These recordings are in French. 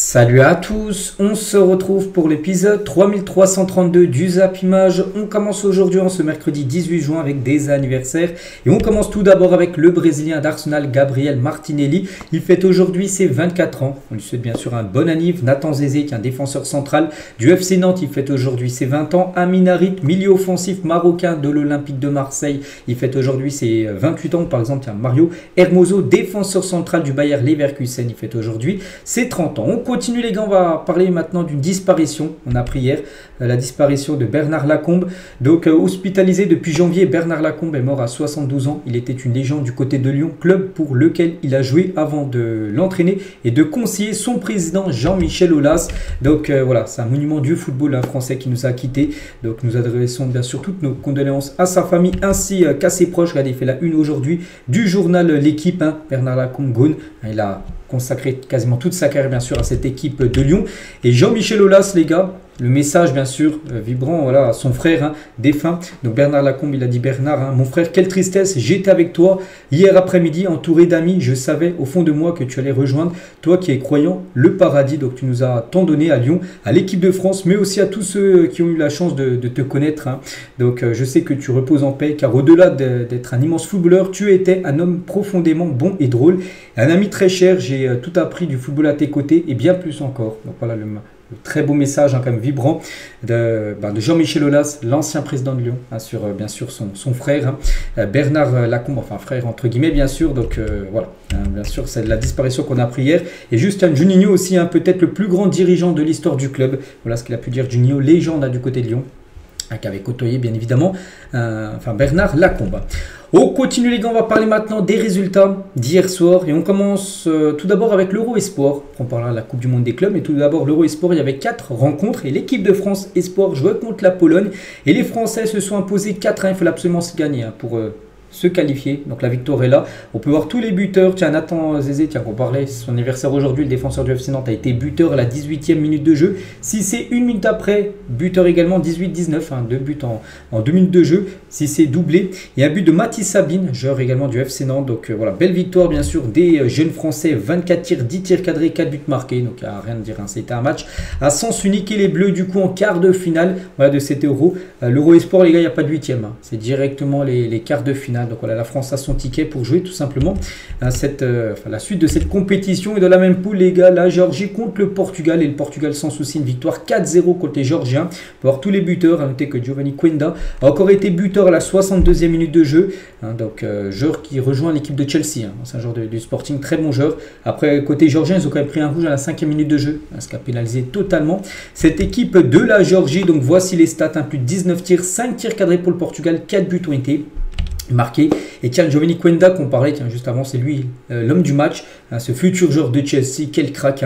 Salut à tous, on se retrouve pour l'épisode 3332 du Zap Image. On commence aujourd'hui en ce mercredi 18 juin avec des anniversaires. Et on commence tout d'abord avec le Brésilien d'Arsenal, Gabriel Martinelli. Il fête aujourd'hui ses 24 ans. On lui souhaite bien sûr un bon anniv. Nathan Zézé, qui est un défenseur central du FC Nantes, il fête aujourd'hui ses 20 ans. Amin Harit, milieu offensif marocain de l'Olympique de Marseille, il fête aujourd'hui ses 28 ans. Par exemple, il y a Mario Hermoso, défenseur central du Bayer Leverkusen, il fête aujourd'hui ses 30 ans. On continue les gars, on va parler maintenant d'une disparition. On a appris hier la disparition de Bernard Lacombe. Donc hospitalisé depuis janvier, Bernard Lacombe est mort à 72 ans. Il était une légende du côté de Lyon, club pour lequel il a joué avant de l'entraîner et de conseiller son président Jean-Michel Aulas. Donc voilà, c'est un monument du football français qui nous a quittés. Donc nous adressons bien sûr toutes nos condoléances à sa famille ainsi qu'à ses proches. Regardez, il fait la une aujourd'hui du journal L'équipe. Bernard Lacombe Gone, il a consacré quasiment toute sa carrière bien sûr à cette équipe de Lyon. Et Jean-Michel Aulas, les gars, le message bien sûr vibrant, voilà, à son frère défunt. Donc Bernard Lacombe, il a dit: Bernard, mon frère, quelle tristesse, j'étais avec toi hier après-midi entouré d'amis, je savais au fond de moi que tu allais rejoindre, toi qui es croyant, le paradis. Donc tu nous as tant donné à Lyon, à l'équipe de France, mais aussi à tous ceux qui ont eu la chance de te connaître. Donc je sais que tu reposes en paix, car au-delà d'être un immense footballeur, tu étais un homme profondément bon et drôle, un ami très cher. J'ai tout appris du football à tes côtés et bien plus encore. Donc voilà le très beau message quand même vibrant de Jean-Michel Aulas, l'ancien président de Lyon, sur bien sûr son frère Bernard Lacombe, enfin frère entre guillemets bien sûr. Donc voilà, bien sûr c'est la disparition qu'on a appris hier. Et Justin Juninho aussi, peut-être le plus grand dirigeant de l'histoire du club. Voilà ce qu'il a pu dire Juninho, légende du côté de Lyon, qui avait côtoyé bien évidemment Bernard Lacombe. On continue les gars, on va parler maintenant des résultats d'hier soir et on commence tout d'abord avec l'Euro Espoir. On parlera de la Coupe du Monde des clubs, mais tout d'abord l'Euro Espoir, il y avait 4 rencontres et l'équipe de France Espoir jouait contre la Pologne et les Français se sont imposés 4-1. Il fallait absolument se gagner pour se qualifier. Donc la victoire est là. On peut voir tous les buteurs. Tiens, Nathan Zézé, tiens, qu'on parlait, c'est son anniversaire aujourd'hui, le défenseur du FC Nantes a été buteur à la 18e minute de jeu. Si c'est une minute après, buteur également 18-19, 2 buts en 2 minutes de jeu. Si c'est doublé, et un but de Mathis Sabine, joueur également du FC Nantes. Donc voilà, belle victoire bien sûr des jeunes Français, 24 tirs, 10 tirs cadrés, 4 buts marqués. Donc il n'y a rien à dire, c'était un match à sens unique et les Bleus du coup en quart de finale de cet Euro. L'Euro Espoir les gars, il n'y a pas de 8e, c'est directement les quarts de finale. Donc voilà, la France a son ticket pour jouer tout simplement la suite de cette compétition. Et dans la même poule les gars, la Géorgie contre le Portugal, et le Portugal sans souci, une victoire 4-0 contre les Géorgiens. On peut voir tous les buteurs, à noter que Giovanni Quenda a encore été buteur à la 62e minute de jeu, donc joueur qui rejoint l'équipe de Chelsea, c'est un joueur du Sporting, très bon joueur. Après côté géorgien, ils ont quand même pris un rouge à la 5e minute de jeu, ce qui a pénalisé totalement cette équipe de la Géorgie. Donc voici les stats, plus de 19 tirs, 5 tirs cadrés pour le Portugal, 4 buts ont été marqué. Et tiens, Giovanni Quenda qu'on parlait juste avant, c'est lui l'homme du match, ce futur joueur de Chelsea, quel crack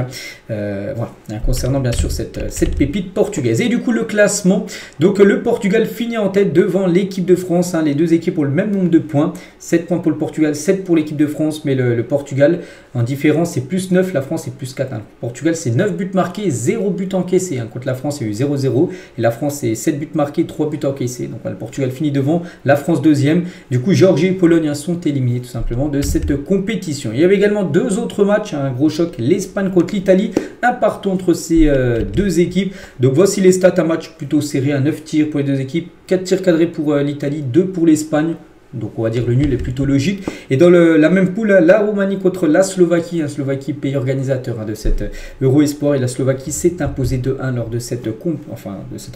voilà, concernant bien sûr cette pépite portugaise. Et du coup le classement, donc le Portugal finit en tête devant l'équipe de France, les deux équipes ont le même nombre de points, 7 points pour le Portugal, 7 pour l'équipe de France, mais le Portugal en différence c'est plus 9, la France c'est plus 4. Le Portugal c'est 9 buts marqués, 0 but encaissé, contre la France il y a eu 0-0, et la France c'est 7 buts marqués, 3 buts encaissés. Donc voilà, le Portugal finit devant, la France deuxième. Du coup, Géorgie et Pologne sont éliminés tout simplement de cette compétition. Il y avait également 2 autres matchs, un gros choc, l'Espagne contre l'Italie, un partout entre ces deux équipes. Donc voici les stats, un match plutôt serré, 9 tirs pour les deux équipes, 4 tirs cadrés pour l'Italie, 2 pour l'Espagne. Donc on va dire le nul est plutôt logique. Et dans la même poule, la Roumanie contre la Slovaquie, Slovaquie pays organisateur de cette Euro Espoir, et la Slovaquie s'est imposée 2-1 lors de cette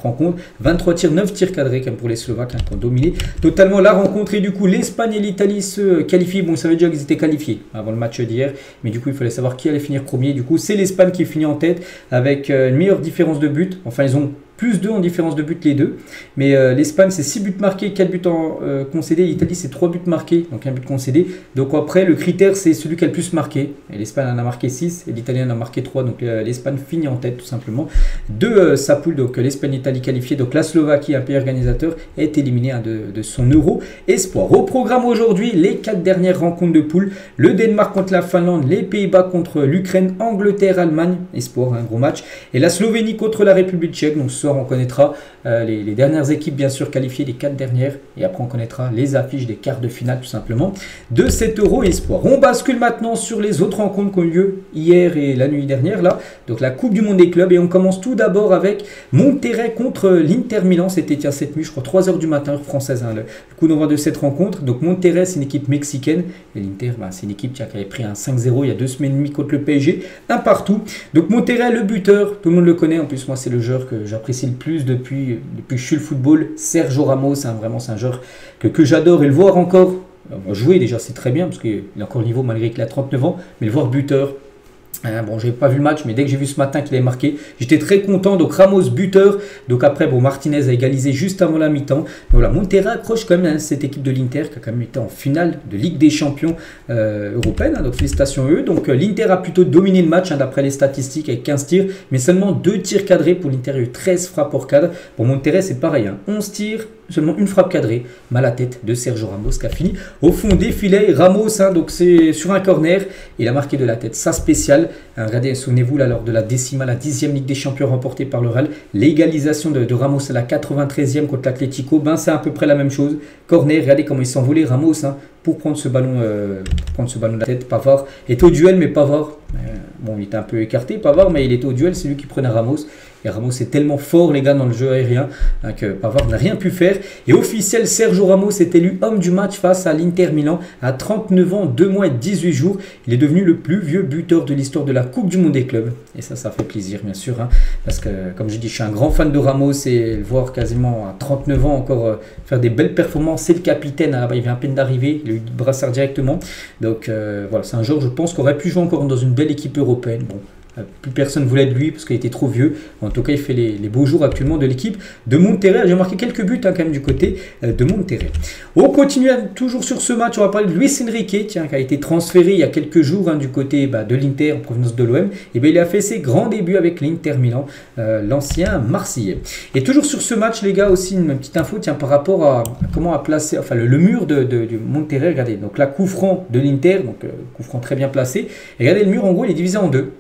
rencontre. 23 tirs, 9 tirs cadrés comme pour les Slovaques, qui ont dominé totalement la rencontre. Et du coup l'Espagne et l'Italie se qualifient. Bon, ça veut dire qu'ils étaient qualifiés avant le match d'hier, mais du coup il fallait savoir qui allait finir premier. Du coup c'est l'Espagne qui finit en tête avec une meilleure différence de but. Enfin ils ont plus 2 en différence de but les deux. Mais l'Espagne c'est 6 buts marqués, 4 buts concédés. L'Italie c'est 3 buts marqués, donc 1 but concédé. Donc après le critère c'est celui qui a le plus marqué. Et l'Espagne en a marqué 6 et l'Italie en a marqué 3. Donc l'Espagne finit en tête tout simplement de sa poule. Donc l'Espagne et l'Italie qualifiée. Donc la Slovaquie, un pays organisateur, est éliminée de son Euro Espoir. Au programme aujourd'hui, les 4 dernières rencontres de poule. Le Danemark contre la Finlande, les Pays-Bas contre l'Ukraine, Angleterre, Allemagne, Espoir, un gros match. Et la Slovénie contre la République tchèque. Donc ce soir, on connaîtra les dernières équipes, bien sûr, qualifiées, les 4 dernières. Et après, on connaîtra les affiches des quarts de finale, tout simplement, de cet Euro Espoir. On bascule maintenant sur les autres rencontres qui ont eu lieu hier et la nuit dernière, là. Donc, la Coupe du Monde des clubs. Et on commence tout d'abord avec Monterrey contre l'Inter Milan. C'était cette nuit, je crois, 3 h du matin, heure française, hein, le coup d'envoi de cette rencontre. Donc, Monterrey, c'est une équipe mexicaine. Et l'Inter, c'est une équipe qui avait pris un 5-0 il y a 2 semaines et demie contre le PSG. Un partout. Donc, Monterrey, le buteur, tout le monde le connaît. En plus, moi, c'est le joueur que j'apprécie le plus depuis que je suis le football. Sergio Ramos, hein, vraiment, c'est un joueur que j'adore. Et le voir encore jouer, déjà, c'est très bien, parce qu'il a encore le niveau malgré qu'il a 39 ans. Mais le voir buteur, bon, j'ai pas vu le match, mais dès que j'ai vu ce matin qu'il avait marqué, j'étais très content. Donc Ramos buteur. Donc après, bon, Martinez a égalisé juste avant la mi-temps. Voilà, Monterrey accroche quand même, hein, cette équipe de l'Inter qui a quand même été en finale de Ligue des Champions européenne. Hein, donc félicitations à eux. Donc l'Inter a plutôt dominé le match, hein, d'après les statistiques, avec 15 tirs, mais seulement 2 tirs cadrés. Pour l'Inter, il y a eu 13 frappes hors cadre. Pour Monterrey, c'est pareil, hein, 11 tirs, seulement une frappe cadrée, mais à la tête de Sergio Ramos qui a fini au fond des filets. Ramos, hein, donc c'est sur un corner, il a marqué de la tête, ça spécial. Regardez, souvenez-vous là, lors de la décimale, la 10e Ligue des Champions remportée par le Real, l'égalisation de Ramos à la 93e contre l'Atlético, ben c'est à peu près la même chose. Corner, regardez comment il s'est envolé Ramos, hein, pour prendre ce ballon de la tête. Pavard est au duel, mais Pavard, bon, il était un peu écarté, Pavard, mais il était au duel, c'est lui qui prenait Ramos. Et Ramos est tellement fort, les gars, dans le jeu aérien, hein, que Pavard n'a rien pu faire. Et officiel, Sergio Ramos est élu homme du match face à l'Inter Milan à 39 ans, 2 mois et 18 jours. Il est devenu le plus vieux buteur de l'histoire de la Coupe du Monde des clubs. Et ça fait plaisir, bien sûr, hein, parce que, comme je dis, je suis un grand fan de Ramos et le voir quasiment à 39 ans encore faire des belles performances. C'est le capitaine, hein, là-bas, il vient à peine d'arriver, il a eu le brassard directement. Donc voilà, c'est un joueur, je pense, qui aurait pu jouer encore dans une belle équipe européenne. Bon. Plus personne ne voulait de lui parce qu'il était trop vieux. En tout cas, il fait les beaux jours actuellement de l'équipe de Monterrey. J'ai marqué quelques buts, hein, quand même, du côté de Monterrey. On continue toujours sur ce match. On va parler de Luis Enrique, tiens, qui a été transféré il y a quelques jours, hein, du côté de l'Inter en provenance de l'OM. Et il a fait ses grands débuts avec l'Inter Milan, l'ancien Marseillais. Et toujours sur ce match, les gars, aussi une petite info, tiens, par rapport à comment a placé, enfin le mur du Monterrey. Regardez, donc là, coup franc de l'Inter, donc coup franc très bien placé. Et regardez, le mur, en gros, il est divisé en deux.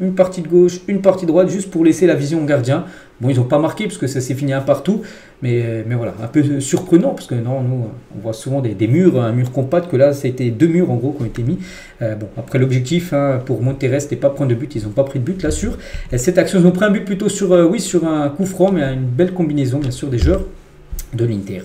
Une partie de gauche, une partie de droite, juste pour laisser la vision au gardien. Bon, ils n'ont pas marqué parce que ça s'est fini un partout, mais voilà, un peu surprenant parce que non, nous, on voit souvent des murs, un mur compact, que là, c'était 2 murs en gros qui ont été mis. Bon, après l'objectif, hein, pour Monterrey, c'était pas prendre de but, ils n'ont pas pris de but là sur cette action. Ils ont pris un but plutôt sur un coup franc, mais une belle combinaison, bien sûr, des joueurs de l'Inter.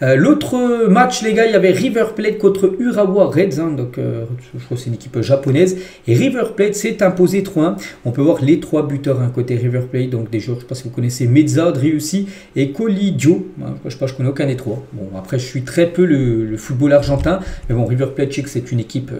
L'autre match, les gars, il y avait River Plate contre Urawa Reds, hein, donc je crois que c'est une équipe japonaise, et River Plate s'est imposé 3-1. On peut voir les 3 buteurs, hein, côté River Plate, donc des joueurs, je ne sais pas si vous connaissez, Mezza, Driussi et Colidio. Je ne connais aucun des 3. Bon, après, je suis très peu le football argentin, mais bon, River Plate, je sais que c'est une équipe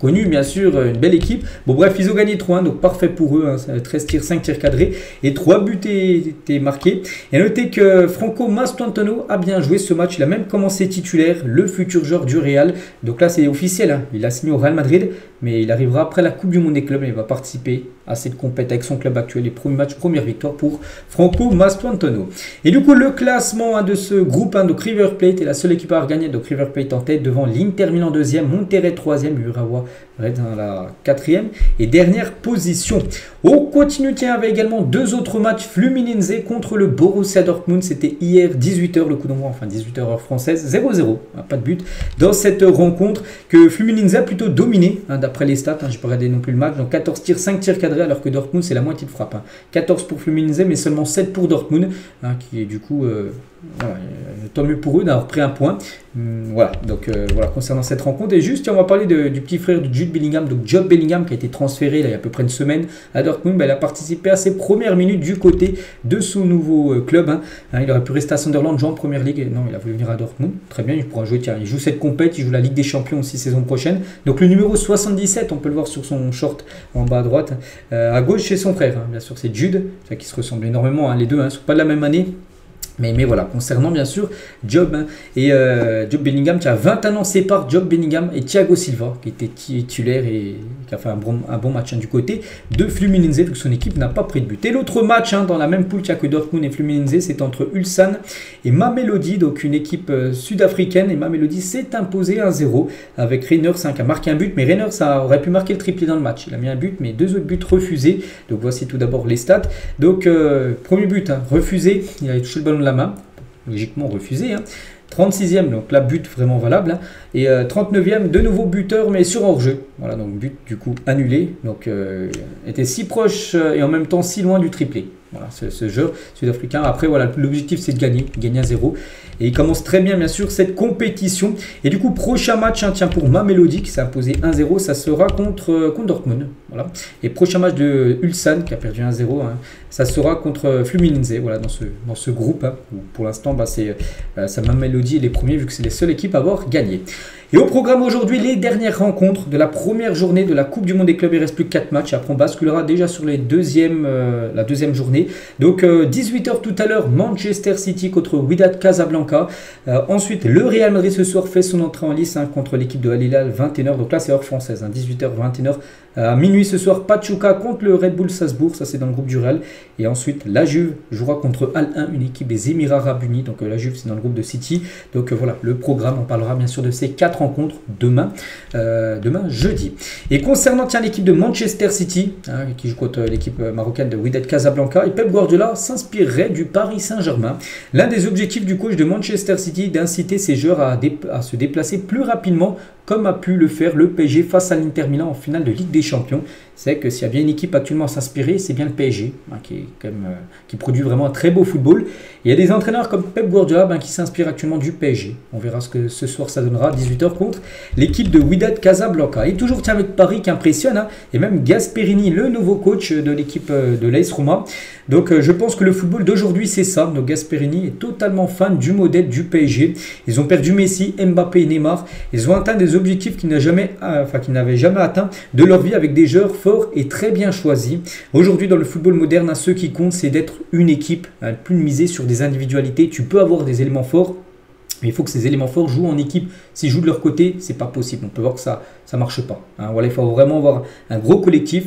connue, bien sûr, une belle équipe. Bon, bref, ils ont gagné 3-1, donc parfait pour eux, hein, 13 tirs, 5 tirs cadrés, et 3 buts étaient marqués. Et notez que Franco Mastantuono a bien joué ce match, il a même commencé titulaire, le futur joueur du Real. Donc là, c'est officiel, hein, il a signé au Real Madrid, mais il arrivera après la Coupe du Monde des clubs, et il va participer à cette compétition avec son club actuel. Les premiers matchs, première victoire pour Franco Mastantuono. Et du coup, le classement, hein, de ce groupe, hein, donc River Plate est la seule équipe à avoir gagné, donc River Plate en tête, devant l'Inter Milan 2e, Monterrey 3e, Urawa Reds dans la 4e et dernière position. On continue, tiens, avec également 2 autres matchs. Fluminense contre le Borussia Dortmund, c'était hier 18h le coup d'envoi, enfin 18h heure française, 0-0, pas de but dans cette rencontre que Fluminense a plutôt dominé, hein, d'après les stats, hein, je n'ai pas regardé non plus le match, donc 14 tirs, 5 tirs cadrés, alors que Dortmund c'est la moitié de frappe, hein. 14 pour Fluminense mais seulement 7 pour Dortmund, hein, qui est du coup voilà, tant mieux pour eux d'avoir pris un point. Voilà, donc voilà, concernant cette rencontre. Et juste, on va parler du petit frère de Jude Bellingham, donc Jude Bellingham, qui a été transféré là, il y a à peu près une semaine à Dortmund. Il a participé à ses premières minutes du côté de son nouveau club, hein. Il aurait pu rester à Sunderland, jouer en première ligue. Non, il a voulu venir à Dortmund. Très bien, il pourra jouer. Tiens, il joue cette compète, il joue la Ligue des Champions aussi saison prochaine. Donc le numéro 77, on peut le voir sur son short en bas à droite. À gauche, chez son frère, hein. Bien sûr, c'est Jude, qui se ressemble énormément, hein, les deux, hein, ne sont pas de la même année. Mais voilà, concernant bien sûr Job Job Bellingham, qui a 21 ans, sépare Job Bellingham et Thiago Silva, qui était titulaire et qui a fait un bon match du côté de Fluminense, vu que son équipe n'a pas pris de but. Et l'autre match dans la même poule qu'il y a que Dortmund et Fluminense, c'est entre Ulsan et Mamelodi, donc une équipe sud-africaine. Et Mamelodi s'est imposé 1-0 avec Reyners qui a marqué un but, mais Reyners aurait pu marquer le triplé dans le match. Il a mis un but, mais 2 autres buts refusés. Donc voici tout d'abord les stats. Donc premier but refusé, il a touché le ballon de la main, logiquement refusé. 36e, donc là, but vraiment valable. Et 39e, de nouveau buteur, mais sur hors-jeu. Voilà, donc but du coup annulé. Donc était si proche et en même temps si loin du triplé. Voilà, ce jeu sud-africain. Après, voilà, l'objectif c'est de gagner 1-0. Et il commence très bien sûr cette compétition. Et du coup, prochain match, tiens, pour Mamelodi qui s'est imposé 1-0, ça sera contre Dortmund. Voilà. Et prochain match de Ulsan qui a perdu 1-0, ça sera contre Fluminense. Voilà, dans ce groupe. Où pour l'instant, c'est Mamelodi les premiers vu que c'est les seules équipes à avoir gagné. Et au programme aujourd'hui, les dernières rencontres de la première journée de la Coupe du Monde des clubs. Il ne reste plus que 4 matchs. Après, on basculera déjà sur la deuxième journée. Donc, 18h tout à l'heure, Manchester City contre Wydad Casablanca. Ensuite, le Real Madrid ce soir fait son entrée en lice contre l'équipe de Al Hilal, 21h. Donc là, c'est heure française, 18h, 21h. À minuit ce soir, Pachuca contre le Red Bull Salzbourg. Ça, c'est dans le groupe du Real. Et ensuite, la Juve jouera contre Al-Ain, une équipe des Émirats Arabes Unis. Donc, la Juve, c'est dans le groupe de City. Donc, voilà, le programme. On parlera bien sûr de ces 4 rencontres demain jeudi. Et concernant l'équipe de Manchester City, qui joue contre l'équipe marocaine de Wydad Casablanca, et Pep Guardiola s'inspirerait du Paris Saint-Germain. L'un des objectifs du coach de Manchester City, d'inciter ses joueurs à se déplacer plus rapidement, comme a pu le faire le PSG face à l'Inter Milan en finale de Ligue des Champions. C'est que s'il y a bien une équipe actuellement à s'inspirer, c'est bien le PSG, qui produit vraiment un très beau football. Et il y a des entraîneurs comme Pep Guardiola qui s'inspirent actuellement du PSG. On verra ce que ce soir ça donnera, 18h contre l'équipe de Wydad Casablanca. Et toujours avec Paris qui impressionne, et même Gasperini, le nouveau coach de l'équipe de l'AS Roma. Donc je pense que le football d'aujourd'hui c'est ça. Donc Gasperini est totalement fan du modèle du PSG. Ils ont perdu Messi, Mbappé et Neymar. Ils ont atteint des objectifs qu'ils n'avaient jamais atteint de leur vie avec des joueurs forts et très bien choisis. Aujourd'hui dans le football moderne, ce qui compte c'est d'être une équipe, plus miser sur des individualités. Tu peux avoir des éléments forts, mais il faut que ces éléments forts jouent en équipe. S'ils jouent de leur côté, c'est pas possible. On peut voir que ça marche pas. Voilà, il faut vraiment avoir un gros collectif,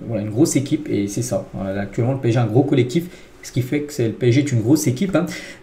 voilà, une grosse équipe, et c'est ça. Voilà, actuellement, le PSG a un gros collectif, ce qui fait que le PSG est une grosse équipe.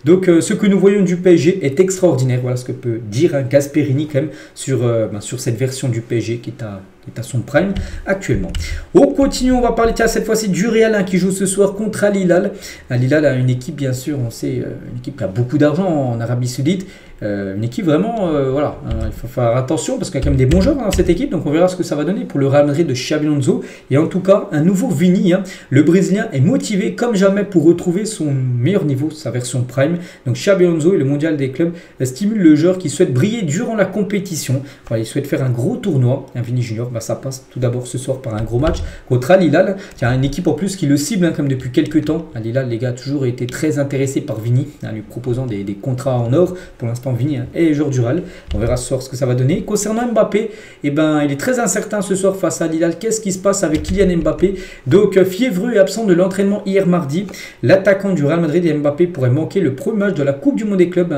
Donc, ce que nous voyons du PSG est extraordinaire. Voilà ce que peut dire Gasperini quand même sur cette version du PSG qui est à son prime actuellement. On continue, on va parler cette fois-ci du Real qui joue ce soir contre Al Hilal. Al Hilal a une équipe, bien sûr, on sait, une équipe qui a beaucoup d'argent en Arabie Saoudite. Une équipe vraiment, voilà, il faut faire attention parce qu'il y a quand même des bons joueurs dans cette équipe. Donc on verra ce que ça va donner pour le Real Madrid de Xabi Alonso. Et en tout cas, un nouveau Vini. Le Brésilien est motivé comme jamais pour retrouver son meilleur niveau, sa version prime. Donc Xabi Alonso et le mondial des clubs stimule le joueur qui souhaite briller durant la compétition. Voilà, il souhaite faire un gros tournoi. Un Vini Junior, ça passe tout d'abord ce soir par un gros match contre Al Hilal. Il y a une équipe en plus qui le cible comme depuis quelques temps. Al Hilal, les gars, a toujours été très intéressé par Vini, lui proposant des contrats en or. Pour l'instant, Vini est joueur du Real. On verra ce soir ce que ça va donner. Concernant Mbappé, il est très incertain ce soir face à Al Hilal. Qu'est-ce qui se passe avec Kylian Mbappé? Donc, fiévreux et absent de l'entraînement hier mardi. L'attaquant du Real Madrid et Mbappé pourrait manquer le premier match de la Coupe du Monde des clubs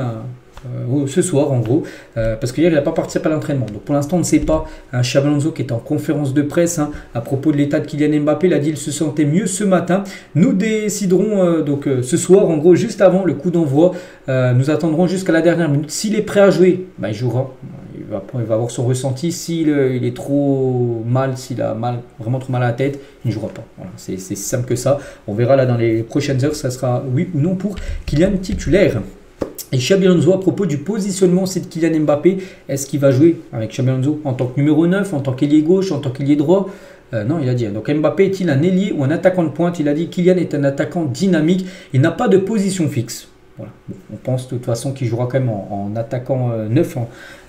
ce soir en gros, parce qu'hier il n'a pas participé à l'entraînement. Donc pour l'instant on ne sait pas. Xabi Alonso qui est en conférence de presse à propos de l'état de Kylian Mbappé, il a dit qu'il se sentait mieux ce matin. Nous déciderons ce soir en gros juste avant le coup d'envoi. Nous attendrons jusqu'à la dernière minute. S'il est prêt à jouer, il jouera. Il va avoir son ressenti. S'il est trop mal, s'il a vraiment trop mal à la tête, il ne jouera pas. Voilà, c'est simple que ça. On verra là dans les prochaines heures, ça sera oui ou non pour Kylian titulaire. Et Xabi Alonso à propos du positionnement de Kylian Mbappé, est-ce qu'il va jouer avec Xabi Alonso en tant que numéro 9, en tant qu'ailier gauche, en tant qu'ailier droit? Non, il a dit. Donc Mbappé est-il un ailier ou un attaquant de pointe? Il a dit Kylian est un attaquant dynamique, il n'a pas de position fixe. Voilà. Bon, on pense de toute façon qu'il jouera quand même en attaquant 9,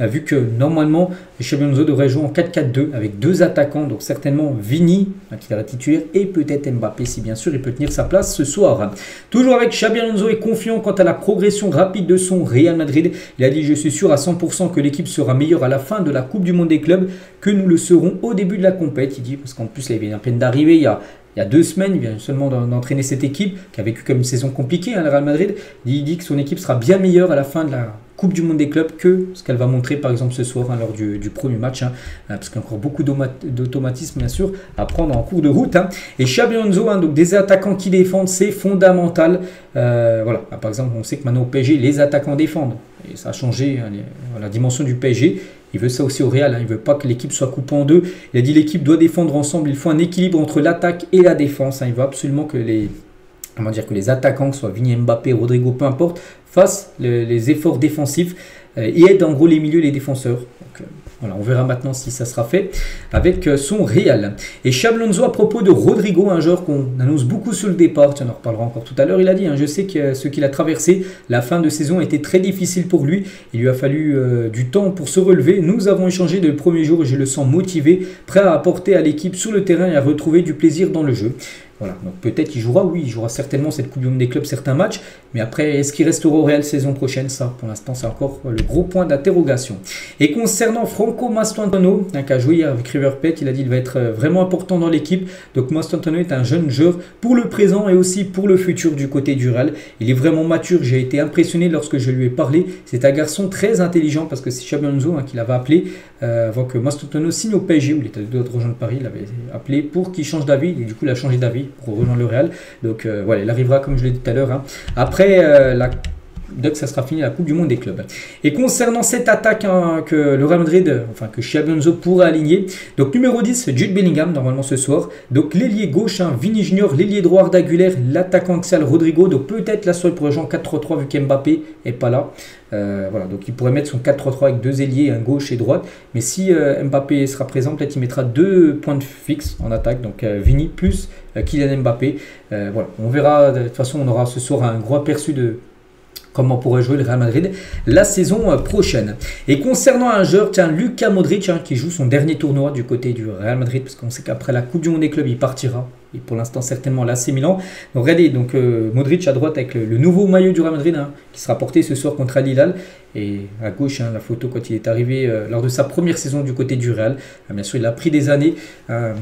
vu que normalement Xabi Alonso devrait jouer en 4-4-2 avec 2 attaquants, donc certainement Vini qui sera titulaire et peut-être Mbappé si bien sûr il peut tenir sa place ce soir. Toujours avec Xabi Alonso est confiant quant à la progression rapide de son Real Madrid. Il a dit je suis sûr à 100% que l'équipe sera meilleure à la fin de la Coupe du Monde des clubs que nous le serons au début de la compète. Il dit parce qu'en plus là, il vient à peine d'arriver, il y a il y a 2 semaines, il vient seulement d'entraîner cette équipe qui a vécu comme une saison compliquée, hein, le Real Madrid. Il dit que son équipe sera bien meilleure à la fin de la Coupe du Monde des clubs que ce qu'elle va montrer par exemple ce soir, hein, lors du premier match, hein, parce qu'il y a encore beaucoup d'automatisme bien sûr à prendre en cours de route, hein. Et Xabi Alonso, hein, donc des attaquants qui défendent, c'est fondamental. Voilà. Par exemple, on sait que maintenant au PSG, les attaquants défendent. Et ça a changé, hein, la dimension du PSG. Il veut ça aussi au Real, hein. Il ne veut pas que l'équipe soit coupée en deux. Il a dit l'équipe doit défendre ensemble. Il faut un équilibre entre l'attaque et la défense, hein. Il veut absolument que les attaquants, que ce soit Vini, Mbappé, Rodrigo, peu importe, fassent les efforts défensifs et aident en gros les milieux et les défenseurs. Donc, voilà, on verra maintenant si ça sera fait avec son Real. Et Xabi Alonso, à propos de Rodrigo, un joueur qu'on annonce beaucoup sur le départ, on en reparlera encore tout à l'heure, il a dit, hein, je sais que ce qu'il a traversé, la fin de saison a été très difficile pour lui, il lui a fallu du temps pour se relever, nous avons échangé dès le premier jour et je le sens motivé, prêt à apporter à l'équipe sur le terrain et à retrouver du plaisir dans le jeu. Voilà, donc peut-être qu'il jouera, oui, il jouera certainement cette Coupe du Monde des clubs, certains matchs, mais après, est-ce qu'il restera au Real saison prochaine? Ça, pour l'instant, c'est encore le gros point d'interrogation. Et concernant Franco Mastrantano, qui a joué hier avec River Plate, il a dit qu'il va être vraiment important dans l'équipe. Donc Mastrantano est un jeune joueur pour le présent et aussi pour le futur du côté du Real. Il est vraiment mature, j'ai été impressionné lorsque je lui ai parlé. C'est un garçon très intelligent parce que c'est Xabi Alonso, hein, qui l'avait appelé avant que Mastrantano signe au PSG, où il était de rejoindre Paris, il l'avait appelé pour qu'il change d'avis, et du coup il a changé d'avis pour rejoindre le Real. Donc voilà, il arrivera comme je l'ai dit tout à l'heure, hein, après donc ça sera fini la Coupe du Monde des clubs. Et concernant cette attaque, hein, que le Real Madrid, enfin que Xabi Alonso pourra aligner, donc numéro 10, Jude Bellingham, normalement ce soir. Donc l'ailier gauche, hein, Vini Junior, l'ailier droit Arda Güler, l'attaquant axial Rodrigo. Donc peut-être la seule pour rejoindre 4-3-3 vu qu'Mbappé n'est pas là. Voilà, donc il pourrait mettre son 4-3-3 avec 2 ailiers, un gauche et droite. Mais si Mbappé sera présent, peut-être il mettra 2 points fixes en attaque. Donc Vini plus Kylian Mbappé. Voilà, on verra. De toute façon, on aura ce soir un gros aperçu de comment pourrait jouer le Real Madrid la saison prochaine. Et concernant un joueur, tiens, Luka Modric, hein, qui joue son dernier tournoi du côté du Real Madrid, parce qu'on sait qu'après la Coupe du Monde des clubs, il partira. Et pour l'instant, certainement l'AC Milan. Donc regardez, donc, Modric à droite avec le nouveau maillot du Real Madrid, hein, qui sera porté ce soir contre Al Hilal. Et à gauche, hein, la photo quand il est arrivé lors de sa première saison du côté du Real. Bien sûr, il a pris des années,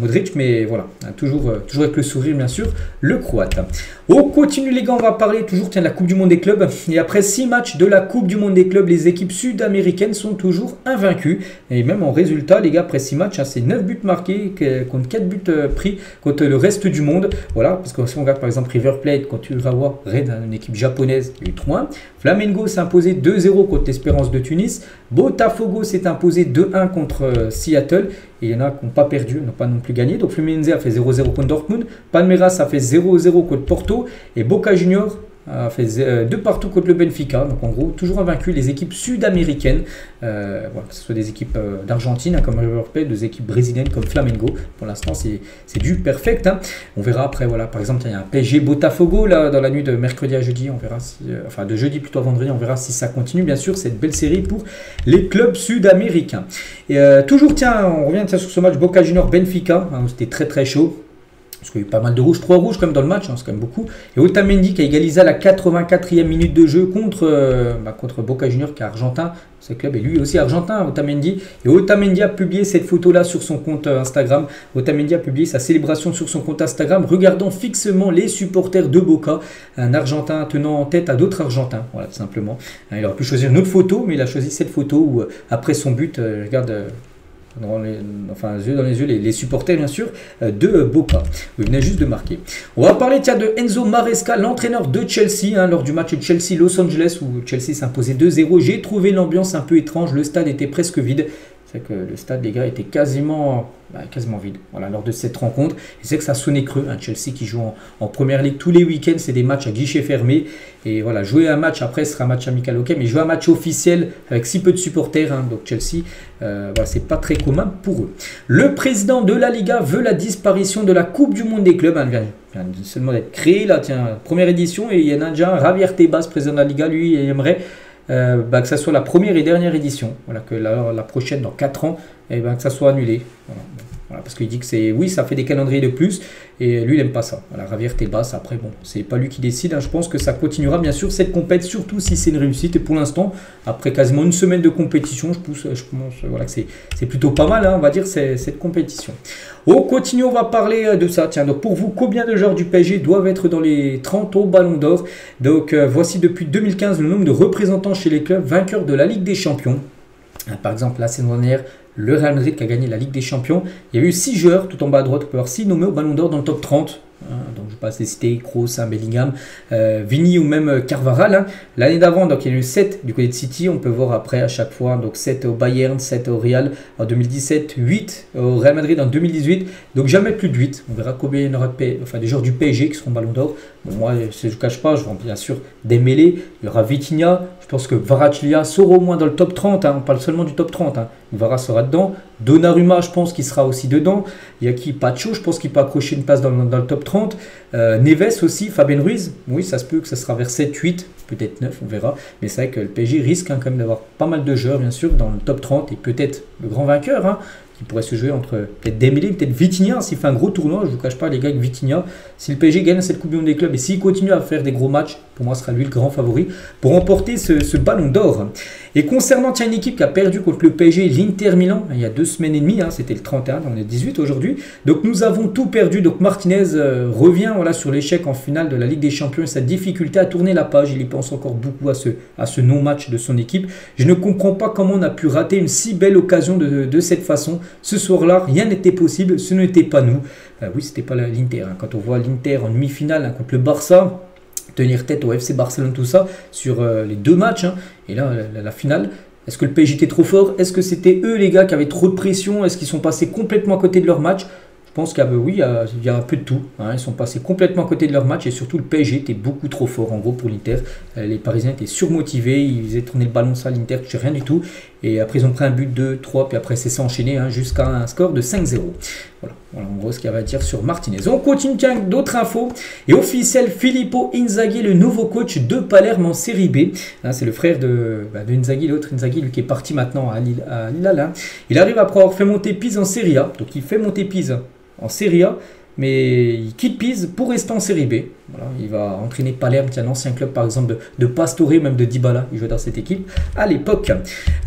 Modric, mais voilà, hein, toujours avec le sourire, bien sûr, le Croate. On continue les gars, on va parler toujours de la Coupe du Monde des clubs. Et après 6 matchs de la Coupe du Monde des clubs, les équipes sud-américaines sont toujours invaincues. Et même en résultat, les gars, après 6 matchs, hein, c'est 9 buts marqués contre 4 buts pris contre le reste du monde. Voilà, parce que si on regarde par exemple River Plate contre Urawa Red, une équipe japonaise, il y a eu 3-1. Flamengo s'est imposé 2-0 contre l'Espérance de Tunis. Botafogo s'est imposé 2-1 contre Seattle. Et il y en a qui n'ont pas perdu, n'ont pas non plus gagné. Donc Fluminense a fait 0-0 contre Dortmund. Palmeiras a fait 0-0 contre Porto. Et Boca Juniors a fait 2 partout contre le Benfica. Donc en gros, toujours invaincu les équipes sud-américaines. Voilà, que ce soit des équipes d'Argentine, hein, comme River Plate, des équipes brésiliennes comme Flamengo. Pour l'instant, c'est du perfect, hein. On verra après, voilà, par exemple, il y a un PSG Botafogo là, dans la nuit de mercredi à jeudi. On verra si, enfin de jeudi plutôt à vendredi, on verra si ça continue. Bien sûr, cette belle série pour les clubs sud-américains. Et toujours, tiens, on revient sur ce match Boca Juniors Benfica, hein, c'était très très chaud. Parce qu'il y a eu pas mal de rouges, 3 rouges quand même dans le match, hein, c'est quand même beaucoup. Et Otamendi qui a égalisé à la 84e minute de jeu contre Boca Juniors qui est argentin. Ce club est lui aussi argentin, Otamendi. Et Otamendi a publié cette photo-là sur son compte Instagram. Otamendi a publié sa célébration sur son compte Instagram, regardant fixement les supporters de Boca. Un Argentin tenant en tête à d'autres Argentins, voilà, tout simplement. Il aurait pu choisir une autre photo, mais il a choisi cette photo où, après son but, regarde... dans les yeux les supporters bien sûr de Boca. Il venait juste de marquer. On va parler tiens, de Enzo Maresca, l'entraîneur de Chelsea, hein, lors du match Chelsea-Los Angeles où Chelsea s'imposait 2-0. J'ai trouvé l'ambiance un peu étrange, le stade était presque vide. C'est que le stade, les gars, était quasiment vide, voilà, lors de cette rencontre. Et c'est que ça sonnait creux, hein, Chelsea qui joue en Première Ligue tous les week-ends, c'est des matchs à guichet fermé. Et voilà, jouer un match, après ce sera un match amical, ok, mais jouer un match officiel avec si peu de supporters, hein, donc Chelsea, voilà, c'est pas très commun pour eux. Le président de la Liga veut la disparition de la Coupe du Monde des clubs, hein, vient seulement d'être créé, là, tiens, première édition, et il y en a déjà un, Javier Tebas, président de la Liga, lui, il aimerait que ça soit la première et dernière édition, voilà, que la prochaine dans 4 ans, et que ça soit annulé. Voilà. Voilà, parce qu'il dit que c'est, oui, ça fait des calendriers de plus, et lui, il n'aime pas ça. Voilà, Javier Tebas, après, bon, c'est pas lui qui décide. Hein. Je pense que ça continuera, bien sûr, cette compète, surtout si c'est une réussite. Et pour l'instant, après quasiment une semaine de compétition, je pense voilà, que c'est plutôt pas mal, hein, on va dire, cette compétition. On continue, on va parler de ça. Tiens, donc pour vous, combien de joueurs du PSG doivent être dans les 30 au Ballon d'Or? Donc, voici depuis 2015 le nombre de représentants chez les clubs vainqueurs de la Ligue des Champions. Par exemple, la saison dernière, le Real Madrid qui a gagné la Ligue des Champions. Il y a eu 6 joueurs, tout en bas à droite, on peut avoir 6 nommés au Ballon d'Or dans le top 30. Donc je passe les citer, Kroos, Bellingham, Vini ou même Carvajal. Hein. L'année d'avant, donc il y en a eu 7 du côté de City. On peut voir après à chaque fois, donc 7 au Bayern, 7 au Real en 2017, 8 au Real Madrid en 2018. Donc jamais plus de 8. On verra combien il y en aura des joueurs du PSG qui seront Ballon d'Or. Bon, moi, je ne cache pas, je vois bien sûr des mêlées. Il y aura Vitinha. Je pense que Kvaratskhelia sera au moins dans le top 30. Hein. On parle seulement du top 30. Hein. Vara sera dedans. Donnarumma, je pense qu'il sera aussi dedans. Il y a qui? Pacho, je pense qu'il peut accrocher une place dans le top 30. Neves aussi, Fabien Ruiz. Oui, ça se peut que ça sera vers 7, 8, peut-être 9, on verra. Mais c'est vrai que le PSG risque hein, quand même d'avoir pas mal de joueurs, bien sûr, dans le top 30. Et peut-être le grand vainqueur, hein, qui pourrait se jouer entre peut-être Dembélé, peut-être Vitinha. S'il fait un gros tournoi, je ne vous cache pas, les gars, avec Vitinha, si le PSG gagne cette Coupe du Monde des clubs et s'il continue à faire des gros matchs, pour moi, ce sera lui le grand favori pour remporter ce Ballon d'Or. Et concernant une équipe qui a perdu contre le PSG, l'Inter Milan, il y a 2 semaines et demie, hein, c'était le 31, on est 18 aujourd'hui. Donc nous avons tout perdu. Donc Martinez revient voilà, sur l'échec en finale de la Ligue des Champions et sa difficulté à tourner la page. Il y pense encore beaucoup à ce non-match de son équipe. Je ne comprends pas comment on a pu rater une si belle occasion de cette façon. Ce soir-là, rien n'était possible, ce n'était pas nous. Oui, c'était pas l'Inter. Hein. Quand on voit l'Inter en demi-finale hein, contre le Barça, tenir tête au FC Barcelone, tout ça, sur les 2 matchs, hein, et là, la finale, est-ce que le PSG était trop fort? Est-ce que c'était eux, les gars, qui avaient trop de pression? Est-ce qu'ils sont passés complètement à côté de leur match? Je pense qu'il y a, oui, il y a un peu de tout. Hein. Ils sont passés complètement à côté de leur match et surtout le PSG était beaucoup trop fort en gros pour l'Inter. Les Parisiens étaient surmotivés, ils faisaient tourner le ballon ça, l'Inter, je sais rien du tout. Et après ils ont pris un but 2, 3, puis après c'est ça enchaîné hein, jusqu'à un score de 5-0. Voilà, en gros ce qu'il y avait à dire sur Martinez. On continue avec d'autres infos. Et officiel, Filippo Inzaghi, le nouveau coach de Palerme en Série B. Hein, c'est le frère de Inzaghi, l'autre Inzaghi, lui qui est parti maintenant à Lille. Hein. Il arrive après avoir fait monter Pise en Serie A. Donc il fait monter Pise en Serie A, mais il quitte Pise pour rester en Série B. Voilà, il va entraîner Palerme, qui est un ancien club par exemple de Pastore, même de Dybala, il jouait dans cette équipe à l'époque.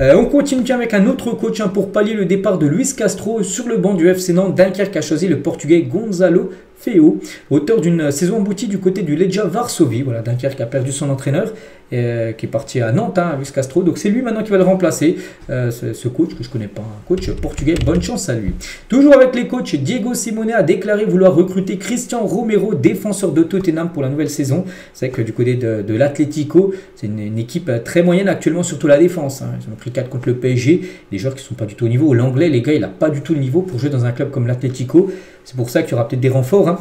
On continue avec un autre coach hein, pour pallier le départ de Luis Castro sur le banc du FC Nantes. Dunkerque a choisi le portugais Gonzalo Feo, auteur d'une saison aboutie du côté du Legia Varsovie. Voilà, Dunkerque a perdu son entraîneur qui est parti à Nantes, hein, Luis Castro. Donc c'est lui maintenant qui va le remplacer, ce coach que je ne connais pas, un coach portugais. Bonne chance à lui. Toujours avec les coachs, Diego Simeone a déclaré vouloir recruter Christian Romero, défenseur de Tottenham pour la nouvelle saison. C'est vrai que du côté de l'Atlético, c'est une équipe très moyenne actuellement, surtout la défense. Hein. Ils ont pris 4 contre le PSG, des joueurs qui ne sont pas du tout au niveau. L'anglais, les gars, il n'a pas du tout le niveau pour jouer dans un club comme l'Atlético. C'est pour ça qu'il y aura peut-être des renforts. Hein.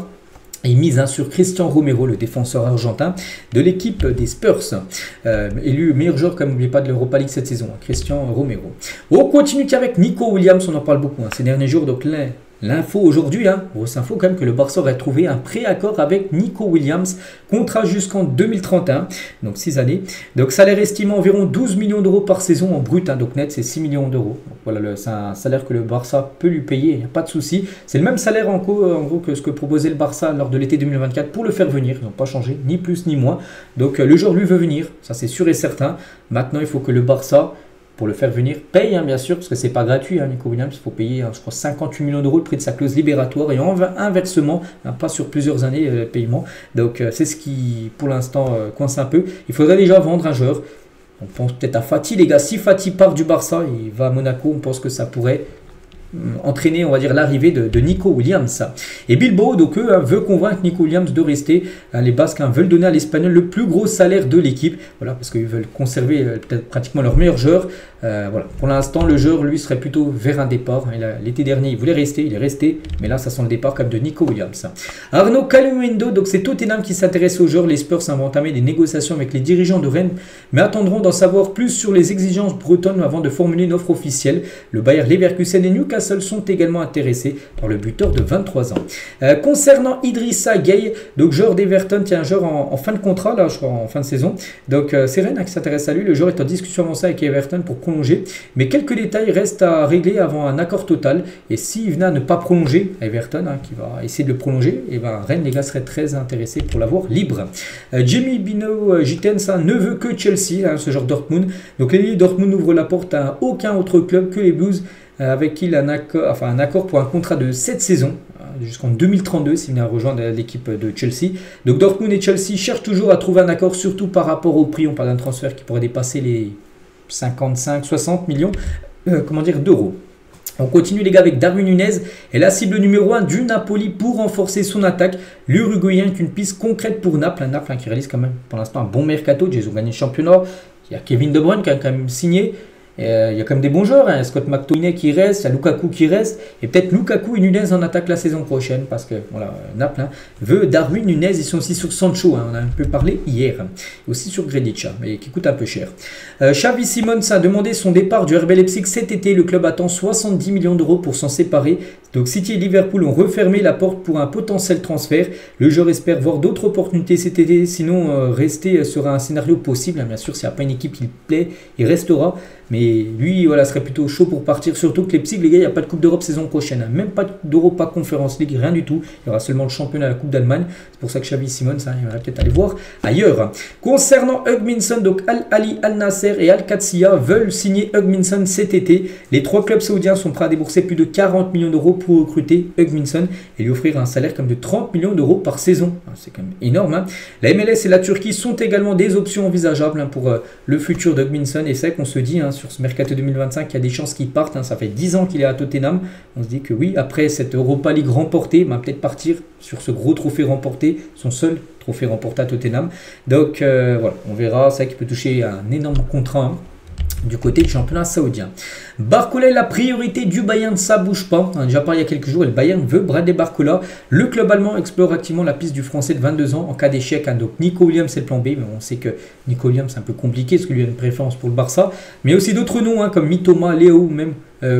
Et mise hein, sur Christian Romero, le défenseur argentin de l'équipe des Spurs. Élu meilleur joueur, comme n'oubliez pas, de l'Europa League cette saison, hein, Christian Romero. On continue avec Nico Williams, on en parle beaucoup hein, ces derniers jours. Donc l'info aujourd'hui, hein, grosse info quand même, que le Barça aurait trouvé un préaccord avec Nico Williams, contrat jusqu'en 2031, donc 6 années. Donc salaire estimé environ 12 millions d'euros par saison en brut, hein, donc net c'est 6 millions d'euros. Voilà, c'est un salaire que le Barça peut lui payer, il n'y a pas de souci. C'est le même salaire en gros que ce que proposait le Barça lors de l'été 2024 pour le faire venir, ils n'ont pas changé, ni plus ni moins. Donc le joueur lui veut venir, ça c'est sûr et certain. Maintenant il faut que le Barça, pour le faire venir, paye hein, bien sûr, parce que c'est pas gratuit, hein, Nico Williams, il faut payer je crois 58 millions d'euros le prix de sa clause libératoire et inversement, hein, pas sur plusieurs années de paiement. Donc c'est ce qui pour l'instant coince un peu. Il faudrait déjà vendre un joueur. On pense peut-être à Fati, les gars. Si Fati part du Barça, il va à Monaco, on pense que ça pourrait entraîner, on va dire, l'arrivée de Nico Williams. Et Bilbao, donc eux, veut convaincre Nico Williams de rester. Les Basques veulent donner à l'Espagnol le plus gros salaire de l'équipe. Voilà, parce qu'ils veulent conserver peut-être pratiquement leur meilleur joueur. Voilà. Pour l'instant, le joueur, lui, serait plutôt vers un départ. L'été dernier, il voulait rester, il est resté. Mais là, ça sent le départ comme de Nico Williams. Arnaud Calimundo, donc c'est Tottenham qui s'intéresse aux joueurs. Les Spurs vont entamer des négociations avec les dirigeants de Rennes, mais attendront d'en savoir plus sur les exigences bretonnes avant de formuler une offre officielle. Le Bayer Leverkusen et Newcastle Newcastle sont également intéressés par le buteur de 23 ans. Concernant Idrissa Gueye, donc joueur d'Everton, un joueur en fin de contrat, là je crois en fin de saison, donc c'est Rennes qui s'intéresse à lui, le joueur est en discussion avancée avec Everton pour prolonger, mais quelques détails restent à régler avant un accord total, et s'il venait à ne pas prolonger, Everton qui va essayer de le prolonger, et ben Rennes les gars serait très intéressé pour l'avoir libre. Jimmy Bino Gittens ne veut que Chelsea, ce genre Dortmund, donc les Dortmund ouvre la porte à aucun autre club que les Blues, avec qui il a un accord pour un contrat de 7 saisons, jusqu'en 2032 s'il vient à rejoindre l'équipe de Chelsea. Donc Dortmund et Chelsea cherchent toujours à trouver un accord, surtout par rapport au prix. On parle d'un transfert qui pourrait dépasser les 55-60 millions d'euros. On continue les gars avec Darwin Nunez et la cible numéro 1 du Napoli pour renforcer son attaque. L'Uruguayen est une piste concrète pour Naples. Naples qui réalise quand même pour l'instant un bon mercato. Ils ont gagné le championnat. Il y a Kevin De Bruyne qui a quand même signé. Il y a quand même des bons joueurs, Scott McTominay qui reste, il y a Lukaku qui reste, et peut-être Lukaku et Nunez en attaque la saison prochaine, parce que voilà, Naples veut Darwin Nunez, ils sont aussi sur Sancho, on a un peu parlé hier, aussi sur Gredic, mais qui coûte un peu cher. Xavi Simons a demandé son départ du RB Leipzig cet été, le club attend 70 millions d'euros pour s'en séparer, donc City et Liverpool ont refermé la porte pour un potentiel transfert, le joueur espère voir d'autres opportunités cet été, sinon rester sera un scénario possible, bien sûr s'il n'y a pas une équipe qui le plaît, il restera. Mais lui, voilà, serait plutôt chaud pour partir. Surtout que Leipzig, les gars, il n'y a pas de Coupe d'Europe saison prochaine. Même pas d'Europa Conference League, rien du tout. Il y aura seulement le championnat, la Coupe d'Allemagne. C'est pour ça que Xavi Simons, il va peut-être aller voir ailleurs. Concernant Hugminson, donc Al-Ali, Al-Nasser et Al-Qadsiya veulent signer Hugminson cet été. Les trois clubs saoudiens sont prêts à débourser plus de 40 millions d'euros pour recruter Hugminson et lui offrir un salaire comme de 30 millions d'euros par saison. C'est quand même énorme. La MLS et la Turquie sont également des options envisageables pour le futur d'Hugminson. Et c'est qu'on se dit, sur ce mercato 2025, il y a des chances qu'il parte. Ça fait 10 ans qu'il est à Tottenham. On se dit que oui, après cette Europa League remportée, il va peut-être partir sur ce gros trophée remporté, son seul trophée remporté à Tottenham. Donc voilà, on verra. C'est vrai qu'il peut toucher un énorme contrat du côté du championnat saoudien. Barcola, la priorité du Bayern, ça bouge pas. On a déjà parlé il y a quelques jours, et le Bayern veut Bradley Barcola. Le club allemand explore activement la piste du français de 22 ans en cas d'échec. Donc Nico Williams c'est le plan B, mais on sait que Nico Williams c'est un peu compliqué parce qu'il lui a une préférence pour le Barça. Mais aussi d'autres noms comme Mitoma, Léo ou même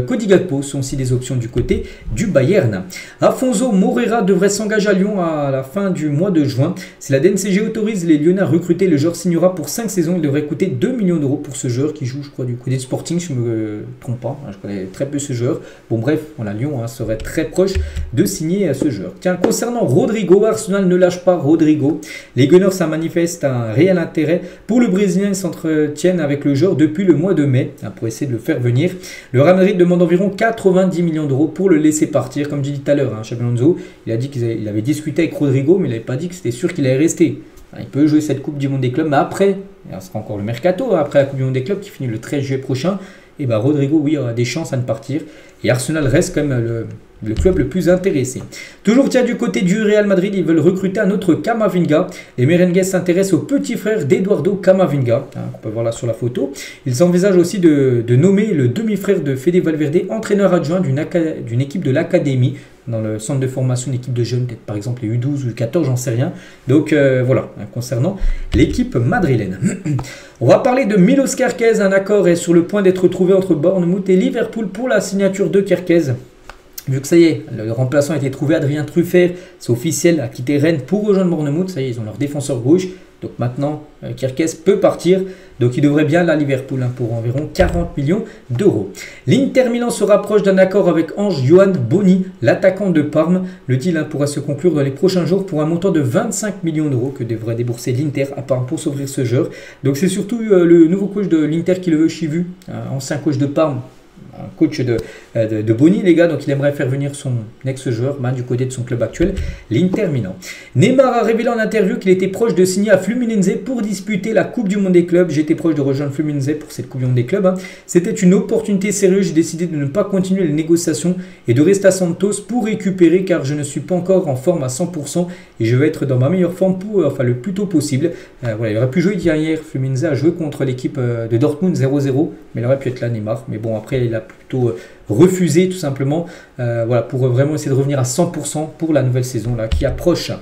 Cody Gakpo sont aussi des options du côté du Bayern. Afonso Moreira devrait s'engager à Lyon à la fin du mois de juin. Si la DNCG autorise les Lyonnais à recruter, le joueur signera pour 5 saisons. Il devrait coûter 2 millions d'euros pour ce joueur qui joue, je crois, du côté du Sporting, si je ne me trompe pas. Je connais très peu ce joueur. Bon bref, voilà, Lyon serait très proche de signer ce joueur. Tiens, concernant Rodrigo, Arsenal ne lâche pas Rodrigo. Les Gunners, ça manifeste un réel intérêt pour le Brésilien. Ils s'entretiennent avec le joueur depuis le mois de mai pour essayer de le faire venir. Le Real Madrid demande environ 90 millions d'euros pour le laisser partir. Comme j'ai dit tout à l'heure, Xabi Alonso, il a dit qu'il avait discuté avec Rodrigo, mais il n'avait pas dit que c'était sûr qu'il allait rester. Il peut jouer cette Coupe du Monde des clubs, mais après, ce sera encore le mercato, après la Coupe du Monde des clubs qui finit le 13 juillet prochain, et Rodrigo, oui, aura des chances à ne partir. Et Arsenal reste quand même le club le plus intéressé. Toujours du côté du Real Madrid, ils veulent recruter un autre Camavinga. Les merengues s'intéressent au petit frère d'Eduardo Camavinga, qu'on peut voir là sur la photo. Ils envisagent aussi de nommer le demi-frère de Fede Valverde entraîneur adjoint d'une équipe de l'académie, dans le centre de formation d'équipe de jeunes, peut-être par exemple les U12 ou U14, j'en sais rien. Donc voilà, concernant l'équipe madrilène. On va parler de Milos Kerkez. Un accord est sur le point d'être trouvé entre Bournemouth et Liverpool pour la signature de Kerkez. Vu que ça y est, le remplaçant a été trouvé, Adrien Truffert, c'est officiel, a quitté Rennes pour rejoindre Bournemouth. Ça y est, ils ont leur défenseur gauche. Donc maintenant, Kerkez peut partir. Donc il devrait bien aller à Liverpool pour environ 40 millions d'euros. L'Inter Milan se rapproche d'un accord avec Ange Johan Boni, l'attaquant de Parme. Le deal pourra se conclure dans les prochains jours pour un montant de 25 millions d'euros que devrait débourser l'Inter à Parme pour s'offrir ce joueur. Donc c'est surtout le nouveau coach de l'Inter qui le veut, Chivu, ancien coach de Parme. Un coach de Boni, les gars, donc il aimerait faire venir son ex-joueur du côté de son club actuel, l'Inter Milan. Neymar a révélé en interview qu'il était proche de signer à Fluminense pour disputer la Coupe du Monde des clubs. J'étais proche de rejoindre Fluminense pour cette Coupe du Monde des clubs. C'était une opportunité sérieuse. J'ai décidé de ne pas continuer les négociations et de rester à Santos pour récupérer car je ne suis pas encore en forme à 100% et je vais être dans ma meilleure forme le plus tôt possible. Voilà, il aurait pu jouer hier. Fluminense a joué contre l'équipe de Dortmund 0-0, mais il aurait pu être là Neymar. Mais bon, après, il a plutôt refusé tout simplement voilà, pour vraiment essayer de revenir à 100% pour la nouvelle saison là, qui approche.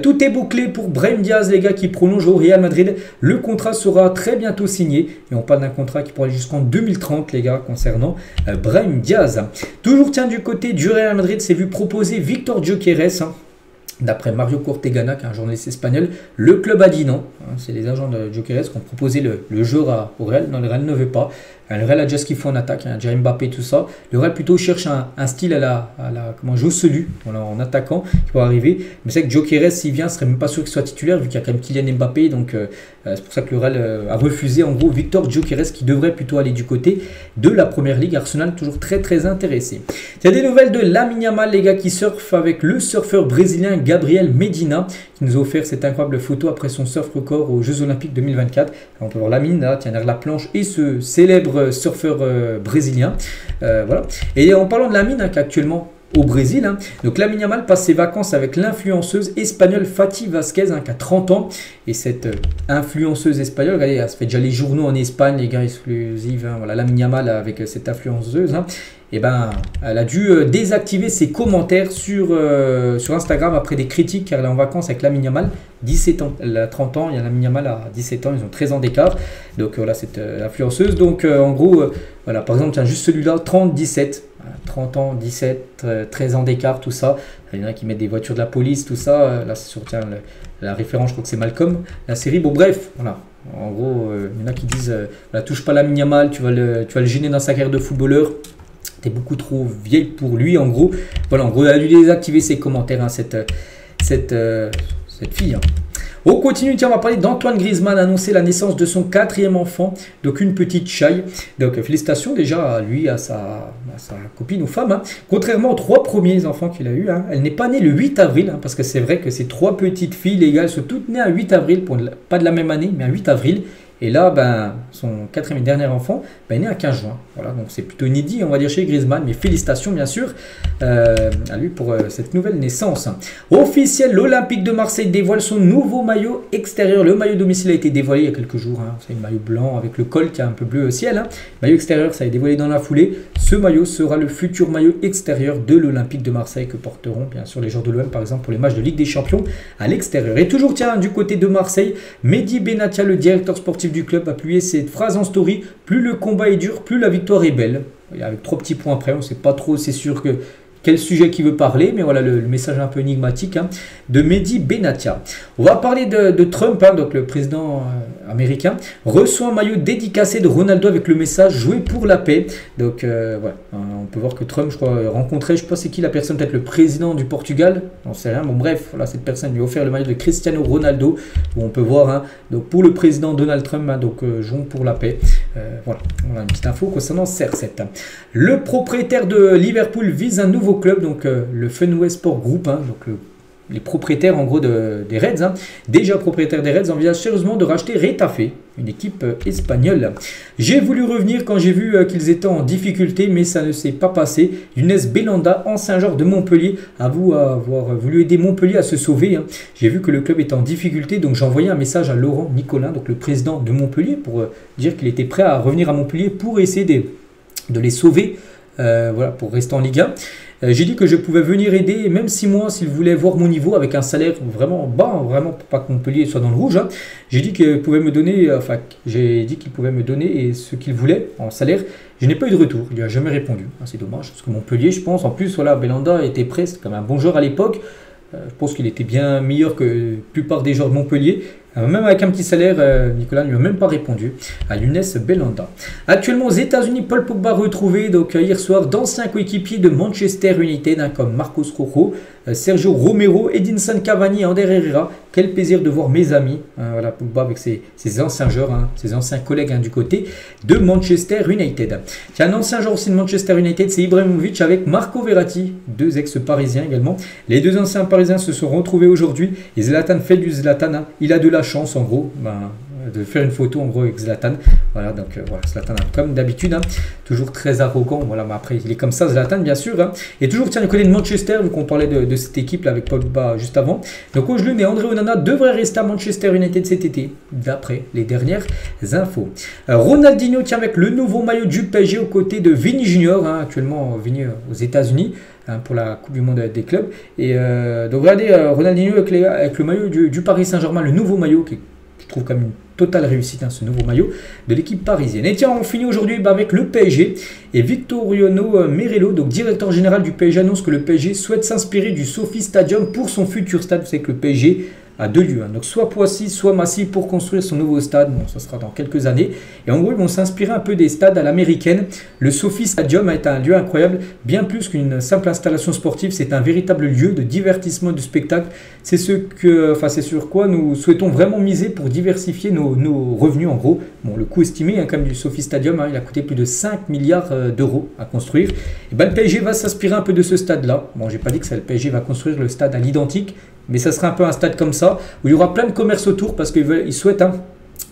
Tout est bouclé pour Brahim Diaz, les gars, qui prolonge au Real Madrid. Le contrat sera très bientôt signé et on parle d'un contrat qui pourra aller jusqu'en 2030, les gars, concernant Brahim Diaz. Toujours tiens du côté du Real Madrid, c'est vu proposer Victor Gyökeres. D'après Mario Cortegana, qui est un journaliste espagnol, le club a dit non. C'est les agents de Gyökeres qui ont proposé le joueur au Real. Non, le Real ne veut pas. Le Real a déjà ce qu'il faut en attaque, déjà Mbappé, tout ça. Le Real plutôt cherche un style à la Joselu, voilà, en attaquant, qui va arriver. Mais c'est que Gyökeres, s'il vient, ne serait même pas sûr qu'il soit titulaire, vu qu'il y a quand même Kylian Mbappé. Donc c'est pour ça que le Real a refusé, en gros, Victor Gyökeres, qui devrait plutôt aller du côté de la Première Ligue. Arsenal, toujours très très intéressé. Il y a des nouvelles de Lamine Yamal, les gars, qui surfent avec le surfeur brésilien Gabriel Medina, qui nous a offert cette incroyable photo après son surf record aux Jeux Olympiques 2024. Alors, on peut voir Lamine, là, tient derrière la planche, et ce célèbre surfeur brésilien. Voilà. Et en parlant de Lamine, qui est actuellement au Brésil, donc Lamine Yamal passe ses vacances avec l'influenceuse espagnole Fati Vasquez, qui a 30 ans. Et cette influenceuse espagnole, regardez, ça fait déjà les journaux en Espagne, les gars exclusifs. Voilà, Lamine Yamal avec cette influenceuse. Et ben, elle a dû désactiver ses commentaires sur Instagram après des critiques, car elle est en vacances avec Lamine Yamal, 17 ans. Elle a 30 ans, il y a Lamine Yamal à 17 ans, ils ont 13 ans d'écart. Donc voilà, cette influenceuse. Donc en gros, voilà, par exemple, tiens, juste celui-là, 30, 17. 30 ans, 17, 13 ans d'écart, tout ça. Il y en a qui mettent des voitures de la police, tout ça. Là, c'est sur la référence, je crois que c'est Malcolm, la série. Bon, bref, voilà. En gros, il y en a qui disent voilà, touche pas Lamine Yamal, tu vas le gêner dans sa carrière de footballeur. T'es beaucoup trop vieille pour lui, en gros. Voilà, en gros, elle a dû désactiver ses commentaires, cette fille. On continue, tiens, on va parler d'Antoine Griezmann, annoncé la naissance de son 4e enfant, donc une petite chaille. Donc félicitations déjà à lui, à sa copine ou femme. Contrairement aux 3 premiers enfants qu'il a eu, elle n'est pas née le 8 avril, parce que c'est vrai que ces 3 petites filles, les gars, elles sont toutes nées à 8 avril, pas de la même année, mais à 8 avril. Et là, ben, son 4e et dernier enfant est né à 15 juin. Voilà, donc c'est plutôt inédit, on va dire, chez Griezmann. Mais félicitations, bien sûr, à lui pour cette nouvelle naissance. Officiel, l'Olympique de Marseille dévoile son nouveau maillot extérieur. Le maillot domicile a été dévoilé il y a quelques jours. C'est un maillot blanc avec le col qui est un peu bleu ciel. Le maillot extérieur, ça a été dévoilé dans la foulée. Ce maillot sera le futur maillot extérieur de l'Olympique de Marseille que porteront, bien sûr, les joueurs de l'OM, par exemple, pour les matchs de Ligue des Champions à l'extérieur. Et toujours, tiens, du côté de Marseille, Mehdi Benatia, le directeur sportif du club, a publié cette phrase en story: plus le combat est dur, plus la victoire est belle. Avec 3 petits points après, on ne sait pas trop, c'est sûr que quel sujet qui veut parler, mais voilà le message un peu énigmatique de Mehdi Benatia. On va parler de Trump, donc le président américain reçoit un maillot dédicacé de Ronaldo avec le message jouer pour la paix. Donc ouais, on peut voir que Trump, je crois, rencontrait, je ne sais pas c'est qui la personne, peut-être le président du Portugal, on ne sait rien. Bon bref, voilà, cette personne lui a offert le maillot de Cristiano Ronaldo, où on peut voir donc pour le président Donald Trump, donc jouons pour la paix. Voilà, on a une petite info concernant CR7. Le propriétaire de Liverpool vise un nouveau club, donc le Fenway Sport Group, donc les propriétaires en gros des Reds, déjà propriétaires des Reds, envisagent sérieusement de racheter Retafe, une équipe espagnole. J'ai voulu revenir quand j'ai vu qu'ils étaient en difficulté, mais ça ne s'est pas passé. Younes Belhanda, ancien joueur de Montpellier, avoue avoir voulu aider Montpellier à se sauver. J'ai vu que le club était en difficulté, donc j'ai envoyé un message à Laurent Nicolin, donc le président de Montpellier, pour dire qu'il était prêt à revenir à Montpellier pour essayer de les sauver, voilà, pour rester en Ligue 1. J'ai dit que je pouvais venir aider, même 6 mois, s'il voulait voir mon niveau avec un salaire vraiment bas, vraiment pour pas que Montpellier soit dans le rouge. J'ai dit qu'il pouvait me donner, ce qu'il voulait en salaire. Je n'ai pas eu de retour, il n'a jamais répondu. C'est dommage, parce que Montpellier, je pense, en plus, voilà, Belhanda était prêt, c'était comme un bon joueur à l'époque. Je pense qu'il était bien meilleur que la plupart des joueurs de Montpellier. Même avec un petit salaire, Nicolas ne lui a même pas répondu à Younes Belhanda. Actuellement aux États-Unis, Paul Pogba retrouvé donc hier soir d'anciens coéquipiers de Manchester United, comme Marcos Rojo, Sergio Romero, Edinson Cavani et Ander Herrera. Quel plaisir de voir mes amis. Voilà, Pogba avec ses anciens joueurs, ses anciens collègues du côté de Manchester United. Il y a un ancien joueur aussi de Manchester United, c'est Ibrahimovic avec Marco Verratti, 2 ex-parisiens également. Les 2 anciens parisiens se sont retrouvés aujourd'hui. Et Zlatan fait du Zlatan. Il a de la chance en gros. de faire une photo en gros avec Zlatan. Voilà, donc voilà, Zlatan comme d'habitude, hein, toujours très arrogant. Voilà, mais après il est comme ça, Zlatan bien sûr. Hein. Et toujours tiens, du côté de Manchester, vu qu'on parlait de cette équipe là avec Pogba juste avant. Donc au jeu, mais André Onana devrait rester à Manchester United cet été, d'après les dernières infos. Ronaldinho tient avec le nouveau maillot du PSG aux côtés de Vini Junior, hein, actuellement Vini aux États-Unis. Pour la Coupe du Monde des clubs. Et donc regardez Ronaldinho avec le maillot du Paris Saint-Germain, le nouveau maillot qui je trouve comme une totale réussite, hein, ce nouveau maillot de l'équipe parisienne. Et tiens, on finit aujourd'hui avec le PSG et Vittoriano Merello, donc directeur général du PSG, annonce que le PSG souhaite s'inspirer du Sophie Stadium pour son futur stade. Vous savez que le PSG à deux lieux, hein. Donc soit Poissy, soit Massy pour construire son nouveau stade. Bon, ça sera dans quelques années. Et en gros, ils vont s'inspirer un peu des stades à l'américaine. Le Sophie Stadium est un lieu incroyable, bien plus qu'une simple installation sportive. C'est un véritable lieu de divertissement, de spectacle. C'est c'est sur quoi nous souhaitons vraiment miser pour diversifier nos revenus. En gros, bon, le coût estimé, hein, comme du Sophie Stadium, hein, il a coûté plus de 5 milliards d'euros à construire. Et ben, le PSG va s'inspirer un peu de ce stade-là. Bon, j'ai pas dit que le PSG va construire le stade à l'identique, mais ça sera un peu un stade comme ça, où il y aura plein de commerces autour, parce qu'ils souhaitent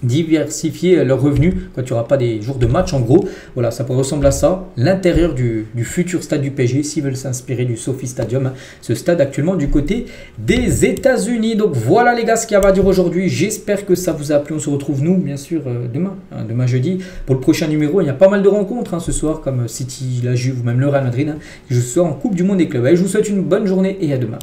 diversifier leurs revenus quand il n'y aura pas des jours de match. En gros, voilà, ça ressemble à ça, l'intérieur du futur stade du PSG, s'ils veulent s'inspirer du Sophie Stadium, hein, ce stade actuellement du côté des États-Unis. Donc voilà les gars, ce qu'il y a à dire aujourd'hui. J'espère que ça vous a plu. On se retrouve nous, bien sûr, demain, hein, demain jeudi, pour le prochain numéro. Il y a pas mal de rencontres ce soir, comme City, la Juve ou même le Real Madrid, qui joue ce soir en Coupe du Monde des clubs. Allez, je vous souhaite une bonne journée et à demain.